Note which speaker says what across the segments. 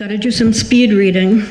Speaker 1: Got to do some speed reading.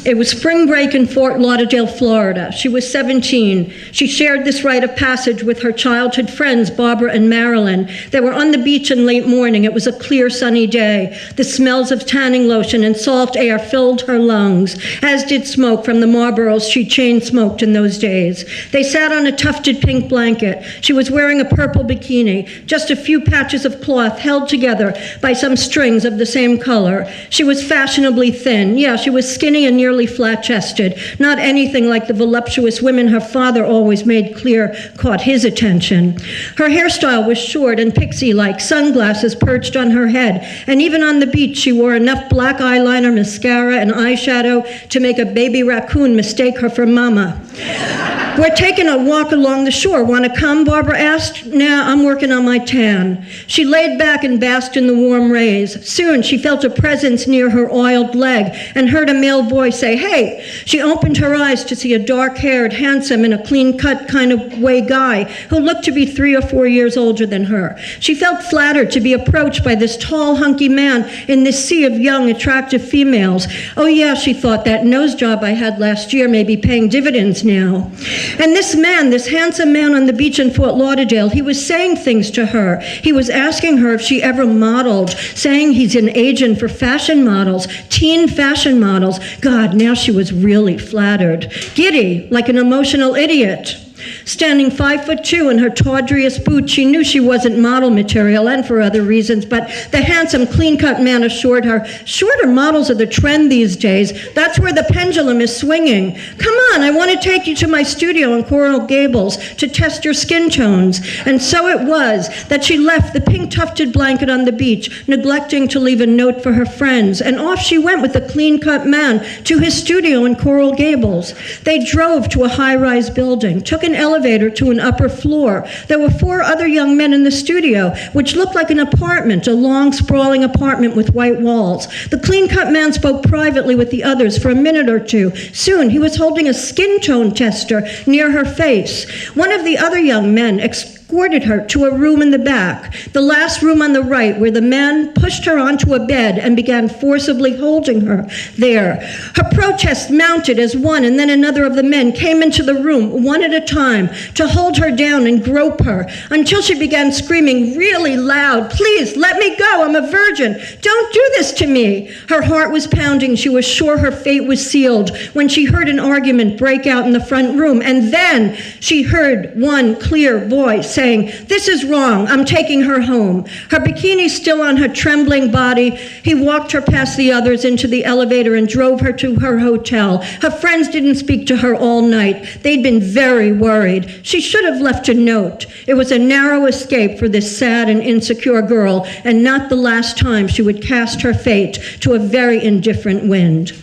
Speaker 1: It was spring break in Fort Lauderdale, Florida. She was 17. She shared this rite of passage with her childhood friends, Barbara and Marilyn. They were on the beach in late morning. It was a clear, sunny day. The smells of tanning lotion and salt air filled her lungs, as did smoke from the Marlboros she chain-smoked in those days. They sat on a tufted pink blanket. She was wearing a purple bikini, just a few patches of cloth held together by some strings of the same color. She was fashionably thin. Yeah, she was skinny and nearly flat-chested, not anything like the voluptuous women her father always made clear caught his attention. Her hairstyle was short and pixie-like, sunglasses perched on her head, and even on the beach she wore enough black eyeliner, mascara, and eyeshadow to make a baby raccoon mistake her for Mama. "We're taking a walk along the shore. Want to come?" Barbara asked. "Nah, I'm working on my tan." She laid back and basked in the warm rays. Soon she felt a presence near her oiled leg and heard a male voice say, "Hey." She opened her eyes to see a dark-haired, handsome, and a clean-cut kind of way guy who looked to be 3 or 4 years older than her. She felt flattered to be approached by this tall, hunky man in this sea of young, attractive females. Oh yeah, she thought, that nose job I had last year may be paying dividends now. And this man, this handsome man on the beach in Fort Lauderdale, he was saying things to her. He was asking her if she ever modeled, saying he's an agent for fashion models, teen fashion models. God, now she was really flattered. Giddy, like an emotional idiot. Standing 5'2" in her tawdriest boots, she knew she wasn't model material, and for other reasons, but the handsome, clean-cut man assured her, "Shorter models are the trend these days. That's where the pendulum is swinging. Come on, I want to take you to my studio in Coral Gables to test your skin tones." And so it was that she left the pink-tufted blanket on the beach, neglecting to leave a note for her friends, and off she went with the clean-cut man to his studio in Coral Gables. They drove to a high-rise building, took an elevator to an upper floor. There were 4 other young men in the studio, which looked like an apartment, a long, sprawling apartment with white walls. The clean-cut man spoke privately with the others for a minute or two. Soon, he was holding a skin tone tester near her face. One of the other young men escorted her to a room in the back, the last room on the right, where the man pushed her onto a bed and began forcibly holding her there. Her protests mounted as one and then another of the men came into the room, one at a time, to hold her down and grope her, until she began screaming really loud, "Please, let me go, I'm a virgin. Don't do this to me." Her heart was pounding. She was sure her fate was sealed when she heard an argument break out in the front room, and then she heard one clear voice saying, "This is wrong, I'm taking her home." Her bikini still on her trembling body, he walked her past the others into the elevator and drove her to her hotel. Her friends didn't speak to her all night. They'd been very worried. She should have left a note. It was a narrow escape for this sad and insecure girl, and not the last time she would cast her fate to a very indifferent wind.